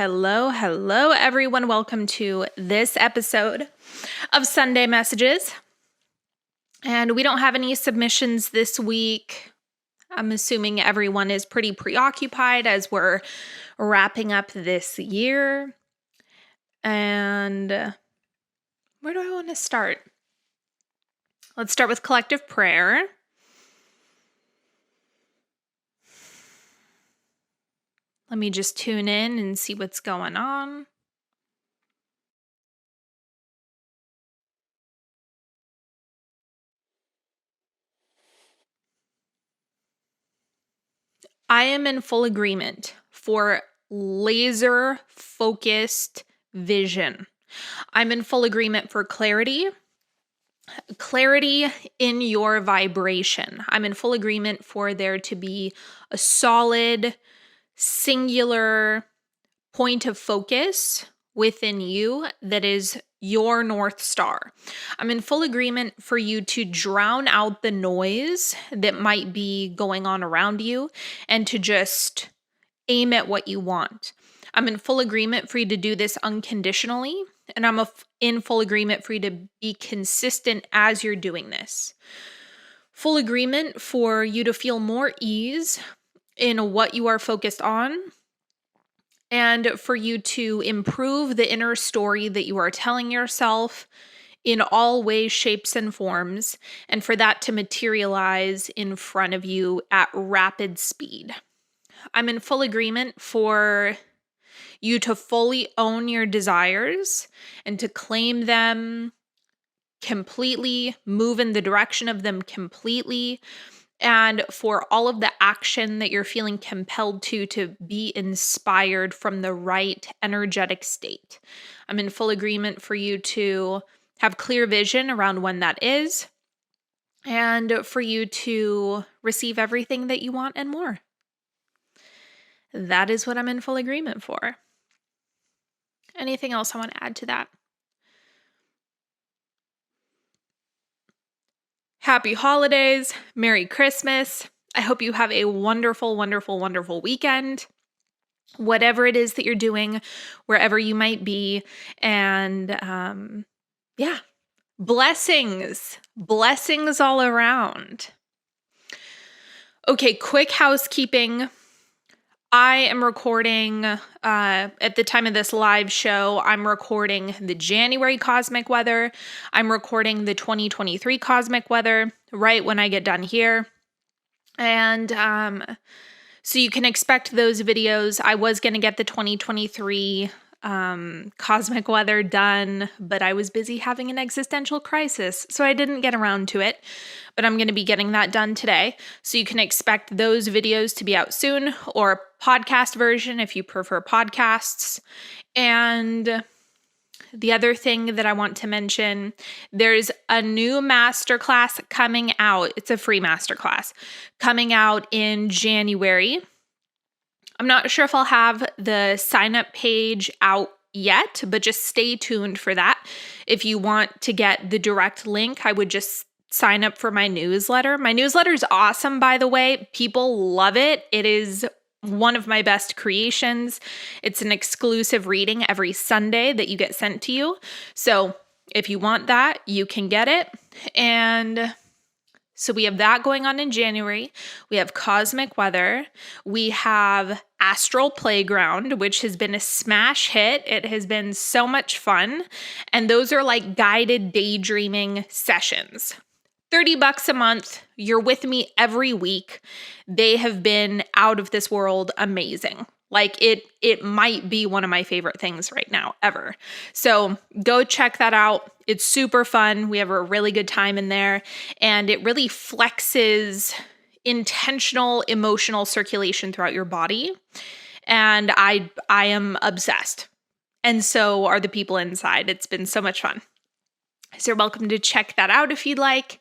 Hello, everyone. Welcome to this episode of Sunday Messages. And we don't have any submissions this week. I'm assuming everyone is pretty preoccupied as we're wrapping up this year. And where do I want to start? Let's start with collective prayer. Let me just tune in and see what's going on. I am in full agreement for laser focused vision. I'm in full agreement for clarity in your vibration. I'm in full agreement for there to be a solid, singular point of focus within you that is your North Star. I'm in full agreement for you to drown out the noise that might be going on around you and to just aim at what you want. I'm in full agreement for you to do this unconditionally, and I'm in full agreement for you to be consistent as you're doing this. Full agreement for you to feel more ease in what you are focused on, and for you to improve the inner story that you are telling yourself in all ways, shapes, and forms, and for that to materialize in front of you at rapid speed. I'm in full agreement for you to fully own your desires and to claim them completely, move in the direction of them completely, and for all of the action that you're feeling compelled to be inspired from the right energetic state. I'm in full agreement for you to have clear vision around when that is, and for you to receive everything that you want and more. That is what I'm in full agreement for. Anything else I want to add to that? Happy holidays. Merry Christmas. I hope you have a wonderful, wonderful, wonderful weekend. Whatever it is that you're doing, wherever you might be. And blessings all around. Okay, quick housekeeping. I am recording, at the time of this live show, I'm recording the January cosmic weather. I'm recording the 2023 cosmic weather right when I get done here. And so you can expect those videos. I was going to get the 2023 cosmic weather done, but I was busy having an existential crisis, so I didn't get around to it. But I'm going to be getting that done today. So you can expect those videos to be out soon, or podcast version if you prefer podcasts. And the other thing that I want to mention, there's a new masterclass coming out. It's a free masterclass coming out in January. I'm not sure if I'll have the sign-up page out yet, but just stay tuned for that. If you want to get the direct link, I would just sign up for my newsletter. My newsletter is awesome, by the way. People love it. It is one of my best creations. It's an exclusive reading every Sunday that you get sent to you. So if you want that, you can get it. And so we have that going on in January. We have cosmic weather. We have Astral Playground, which has been a smash hit. It has been so much fun. And those are like guided daydreaming sessions. $30 a month. You're with me every week. They have been out of this world amazing. Like it might be one of my favorite things right now ever. So go check that out. It's super fun. We have a really good time in there, and it really flexes intentional emotional circulation throughout your body. And I am obsessed. And so are the people inside. It's been so much fun. So you're welcome to check that out if you'd like.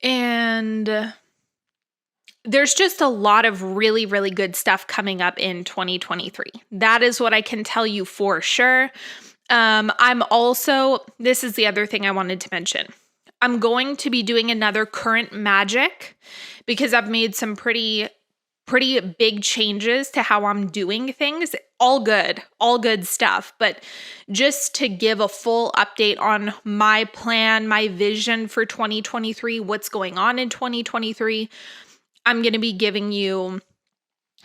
And there's just a lot of really, really good stuff coming up in 2023. That is what I can tell you for sure. This is the other thing I wanted to mention. I'm going to be doing another current magic because I've made some pretty pretty big changes to how I'm doing things. All good stuff. But just to give a full update on my plan, my vision for 2023, what's going on in 2023, I'm going to be giving you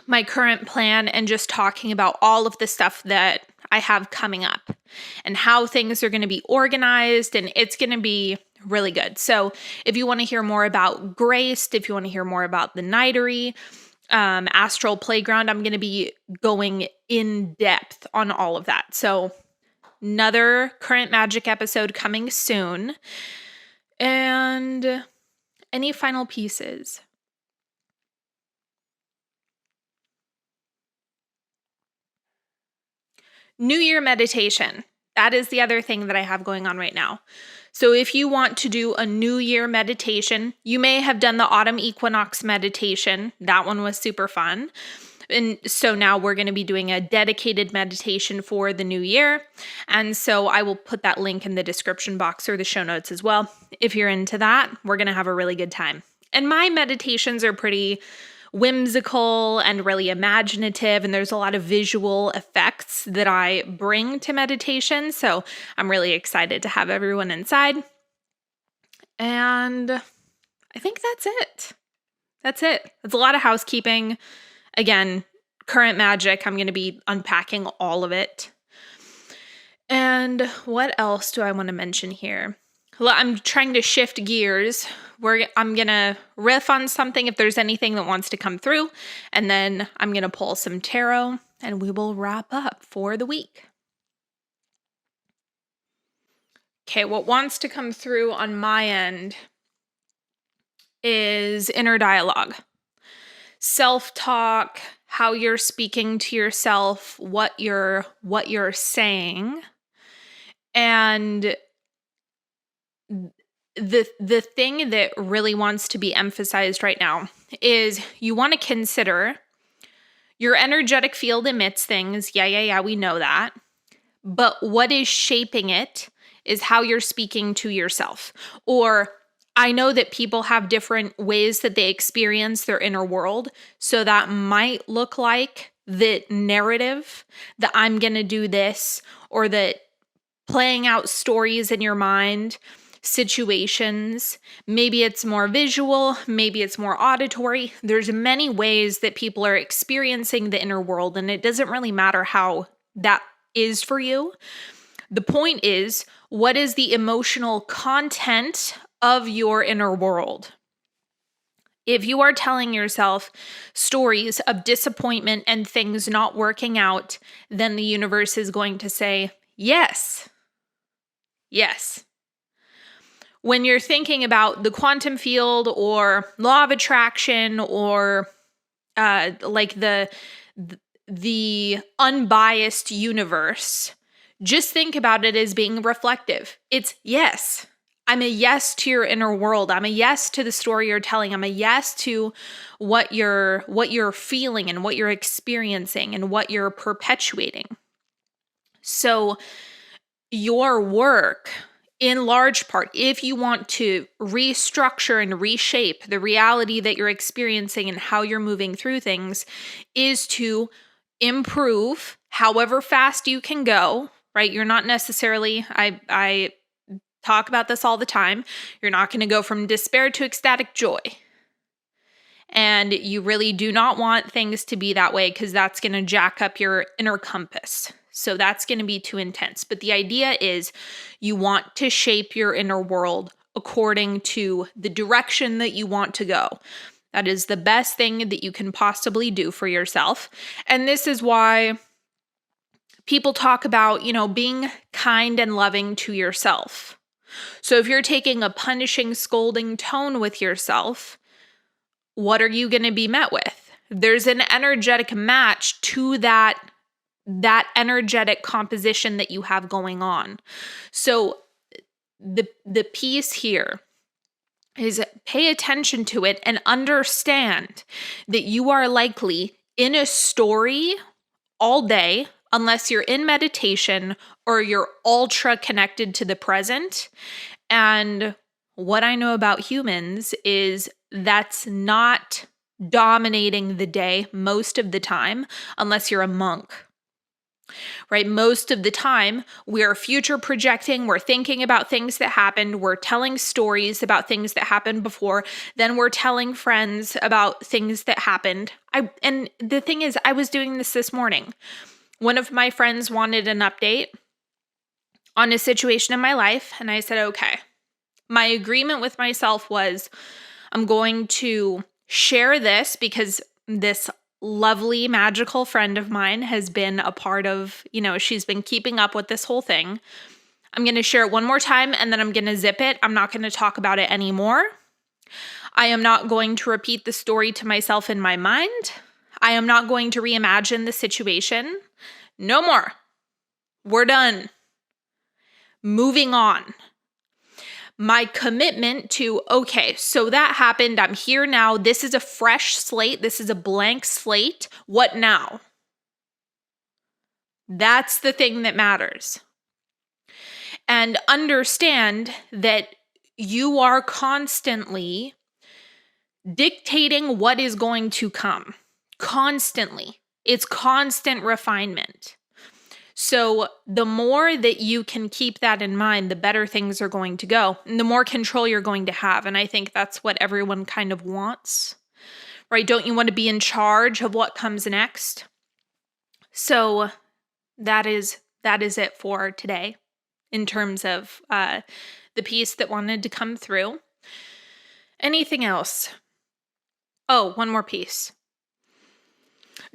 my current plan and just talking about all of the stuff that I have coming up and how things are going to be organized, and it's going to be really good. So if you want to hear more about Graced, if you want to hear more about the Nightery, Astral Playground, I'm going to be going in depth on all of that. So another Current Magic episode coming soon. And any final pieces? New Year meditation. That is the other thing that I have going on right now. So if you want to do a New Year meditation, you may have done the autumn equinox meditation. That one was super fun. And so now we're going to be doing a dedicated meditation for the new year. And so I will put that link in the description box or the show notes as well. If you're into that, we're going to have a really good time. And my meditations are pretty whimsical and really imaginative, and there's a lot of visual effects that I bring to meditation. So I'm really excited to have everyone inside. And I think that's it. That's a lot of housekeeping. Again, Current Magic, I'm going to be unpacking all of it. And what else do I want to mention here? Well, I'm trying to shift gears. I'm going to riff on something if there's anything that wants to come through, and then I'm going to pull some tarot, and we will wrap up for the week. Okay, what wants to come through on my end is inner dialogue. Self-talk, how you're speaking to yourself, what you're saying. And the thing that really wants to be emphasized right now is you want to consider your energetic field emits things. Yeah, we know that. But what is shaping it is how you're speaking to yourself. Or I know that people have different ways that they experience their inner world. So that might look like the narrative that I'm going to do this, or that playing out stories in your mind, situations. Maybe it's more visual, maybe it's more auditory. There's many ways that people are experiencing the inner world, and it doesn't really matter how that is for you. The point is, what is the emotional content of your inner world? If you are telling yourself stories of disappointment and things not working out, then the universe is going to say, yes. Yes. When you're thinking about the quantum field or law of attraction, or like the unbiased universe, just think about it as being reflective. It's yes. I'm a yes to your inner world. I'm a yes to the story you're telling. I'm a yes to what you're feeling and what you're experiencing and what you're perpetuating. So your work, in large part, if you want to restructure and reshape the reality that you're experiencing and how you're moving through things, is to improve however fast you can go, right? You're not necessarily, I talk about this all the time, you're not going to go from despair to ecstatic joy. And you really do not want things to be that way, because that's going to jack up your inner compass. So that's going to be too intense. But the idea is you want to shape your inner world according to the direction that you want to go. That is the best thing that you can possibly do for yourself. And this is why people talk about, being kind and loving to yourself. So if you're taking a punishing, scolding tone with yourself, what are you going to be met with? There's an energetic match to that energetic composition that you have going on. So the piece here is pay attention to it and understand that you are likely in a story all day, unless you're in meditation or you're ultra connected to the present. And what I know about humans is that's not dominating the day most of the time, unless you're a monk, right? Most of the time, we're future projecting, we're thinking about things that happened, we're telling stories about things that happened before, then we're telling friends about things that happened. And the thing is, I was doing this morning. One of my friends wanted an update on a situation in my life, and I said, okay. My agreement with myself was I'm going to share this because this lovely, magical friend of mine has been a part of, she's been keeping up with this whole thing. I'm going to share it one more time and then I'm going to zip it. I'm not going to talk about it anymore. I am not going to repeat the story to myself in my mind. I am not going to reimagine the situation. No more. We're done. Moving on. My commitment to, okay, so that happened. I'm here now. This is a fresh slate. This is a blank slate. What now? That's the thing that matters. And understand that you are constantly dictating what is going to come. Constantly. It's constant refinement. So the more that you can keep that in mind, the better things are going to go and the more control you're going to have. And I think that's what everyone kind of wants, right? Don't you want to be in charge of what comes next? So that is it for today in terms of the piece that wanted to come through. Anything else? Oh, one more piece.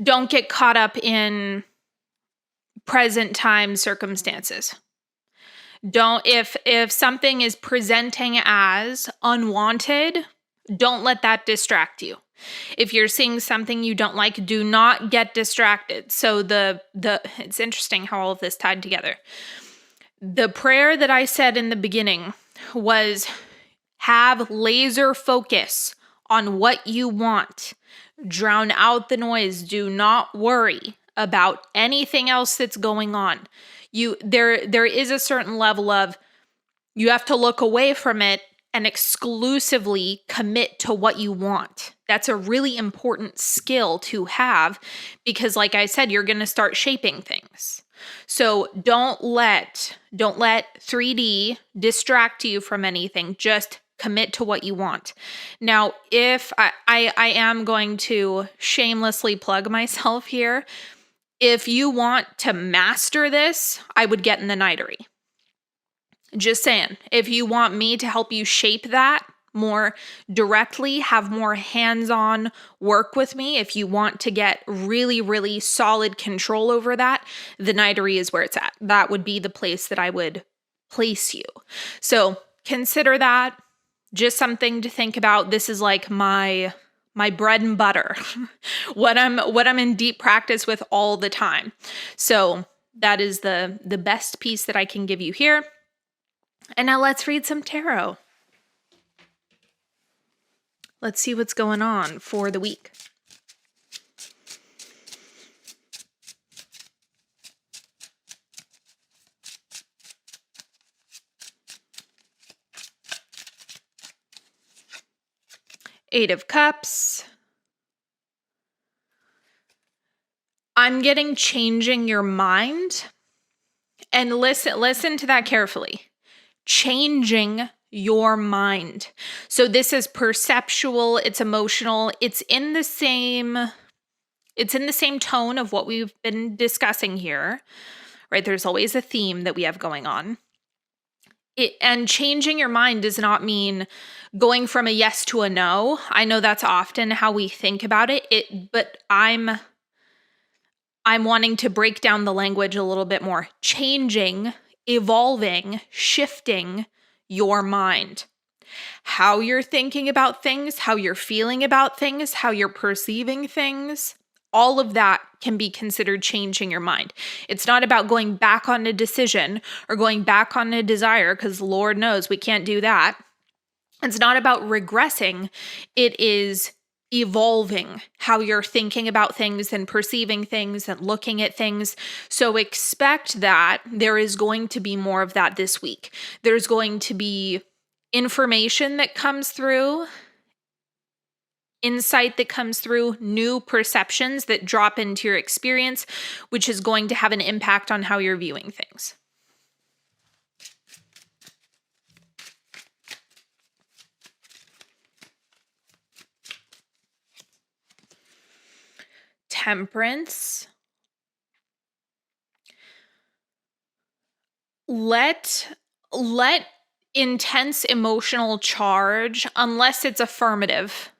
Don't get caught up in present time circumstances. If something is presenting as unwanted, don't let that distract you. If you're seeing something you don't like, do not get distracted. So it's interesting how all of this tied together. The prayer that I said in the beginning was have laser focus on what you want. Drown out the noise. Do not worry about anything else that's going on. There is a certain level of you have to look away from it and exclusively commit to what you want. That's a really important skill to have because, like I said, you're going to start shaping things. So don't let 3D distract you from anything. Just commit to what you want. Now, if I am going to shamelessly plug myself here, if you want to master this, I would get in the nightery. Just saying, if you want me to help you shape that more directly, have more hands-on work with me, if you want to get really, really solid control over that, the nightery is where it's at. That would be the place that I would place you. So consider that just something to think about. This is like my bread and butter, what I'm in deep practice with all the time. So that is the best piece that I can give you here. And now let's read some tarot. Let's see what's going on for the week. Eight of Cups. I'm getting changing your mind. And listen to that carefully. Changing your mind. So this is perceptual, it's emotional, it's in the same tone of what we've been discussing here, right? There's always a theme that we have going on. And changing your mind does not mean going from a yes to a no. I know that's often how we think about it, but I'm wanting to break down the language a little bit more. Changing, evolving, shifting your mind. How you're thinking about things, how you're feeling about things, how you're perceiving things, all of that can be considered changing your mind. It's not about going back on a decision or going back on a desire, because Lord knows we can't do that. It's not about regressing. It is evolving how you're thinking about things and perceiving things and looking at things. So expect that there is going to be more of that this week. There's going to be information that comes through insight that comes through, new perceptions that drop into your experience, which is going to have an impact on how you're viewing things. Temperance. Let intense emotional charge, unless it's affirmative.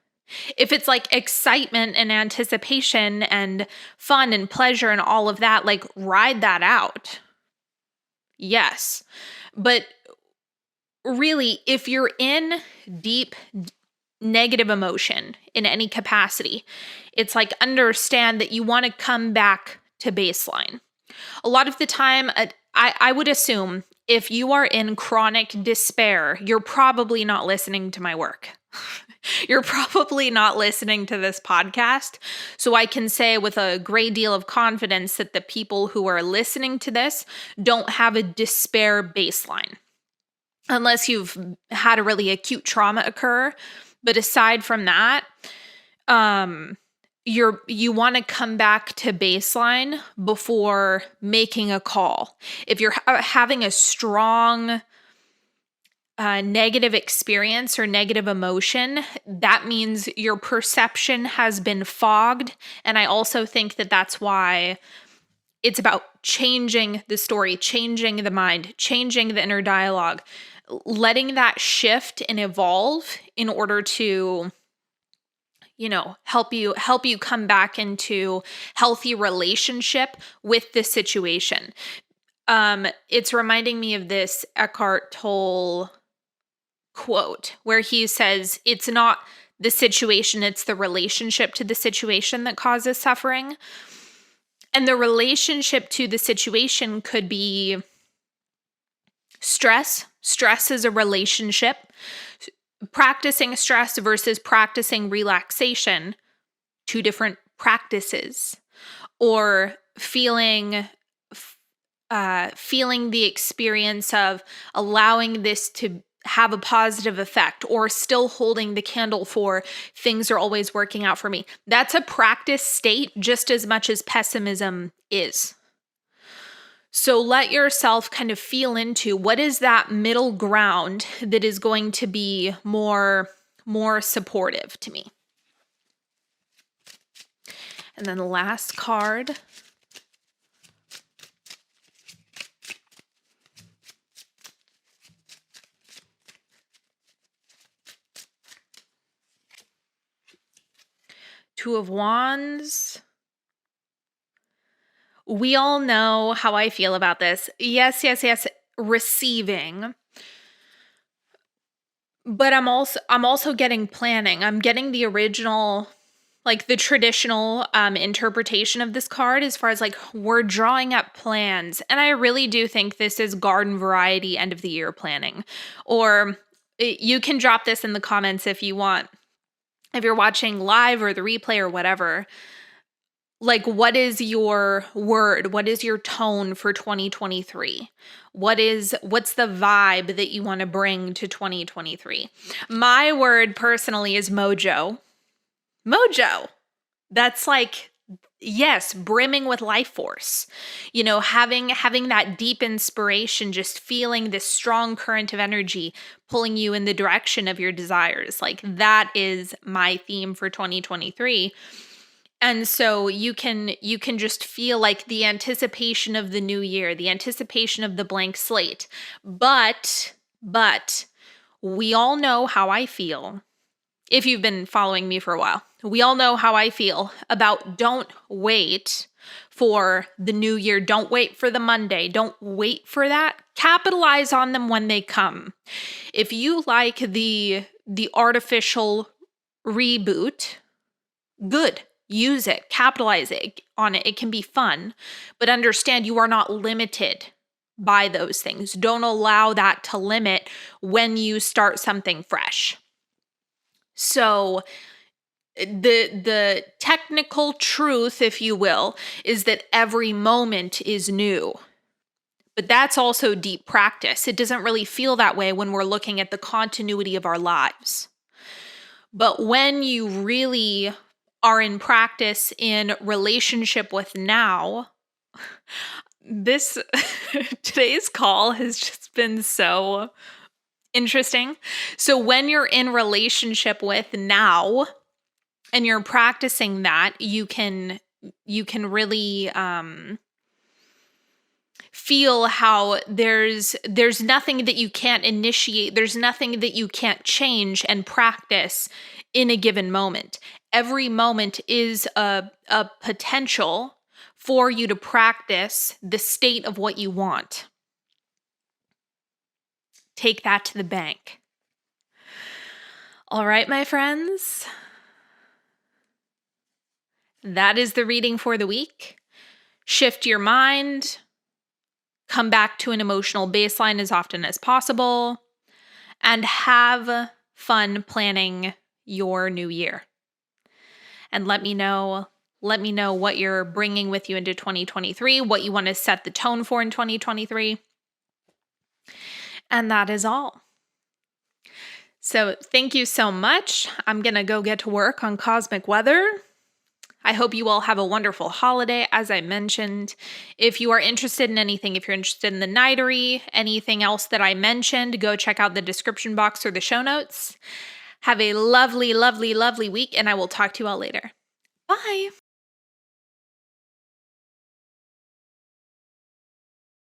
If it's like excitement and anticipation and fun and pleasure and all of that, like ride that out. Yes. But really, if you're in deep negative emotion in any capacity, it's like understand that you want to come back to baseline. A lot of the time, I would assume if you are in chronic despair, you're probably not listening to my work. You're probably not listening to this podcast. So I can say with a great deal of confidence that the people who are listening to this don't have a despair baseline, unless you've had a really acute trauma occur. But aside from that, you want to come back to baseline before making a call. If you're having a strong negative experience or negative emotion, that means your perception has been fogged. And I also think that that's why it's about changing the story, changing the mind, changing the inner dialogue, letting that shift and evolve in order to help you come back into healthy relationship with the situation. It's reminding me of this Eckhart Tolle quote where he says, it's not the situation, it's the relationship to the situation that causes suffering. And the relationship to the situation could be stress. Stress is a relationship. Practicing stress versus practicing relaxation, two different practices. Or feeling the experience of allowing this to have a positive effect, or still holding the candle for things are always working out for me. That's a practice state just as much as pessimism is. So let yourself kind of feel into what is that middle ground that is going to be more supportive to me. And then the last card. Two of Wands. We all know how I feel about this. Yes, receiving. But I'm also getting planning. I'm getting the original, like the traditional interpretation of this card as far as like we're drawing up plans. And I really do think this is garden variety end of the year planning. Or you can drop this in the comments if you want. If you're watching live or the replay or whatever, like what is your word? What is your tone for 2023? What's the vibe that you want to bring to 2023? My word personally is mojo. Mojo. That's like, yes, brimming with life force. Having that deep inspiration, just feeling this strong current of energy pulling you in the direction of your desires. Like that is my theme for 2023. And so you can just feel like the anticipation of the new year, the anticipation of the blank slate. But we all know how I feel. If you've been following me for a while, we all know how I feel about don't wait for the new year. Don't wait for the Monday. Don't wait for that. Capitalize on them when they come. If you like the artificial reboot, good. Use it. Capitalize on it. It can be fun. But understand you are not limited by those things. Don't allow that to limit when you start something fresh. So the technical truth, if you will, is that every moment is new. But that's also deep practice. It doesn't really feel that way when we're looking at the continuity of our lives. But when you really are in practice in relationship with now, this today's call has just been so interesting. So when you're in relationship with now and you're practicing that, you can really feel how there's nothing that you can't initiate, there's nothing that you can't change and practice in a given moment. Every moment is a potential for you to practice the state of what you want. Take that to the bank. All right, my friends. That is the reading for the week. Shift your mind. Come back to an emotional baseline as often as possible. And have fun planning your new year. And let me know what you're bringing with you into 2023, what you want to set the tone for in 2023. And that is all. So thank you so much. I'm going to go get to work on cosmic weather. I hope you all have a wonderful holiday, as I mentioned. If you are interested in anything, if you're interested in the Nightery, anything else that I mentioned, go check out the description box or the show notes. Have a lovely, lovely, lovely week, and I will talk to you all later. Bye.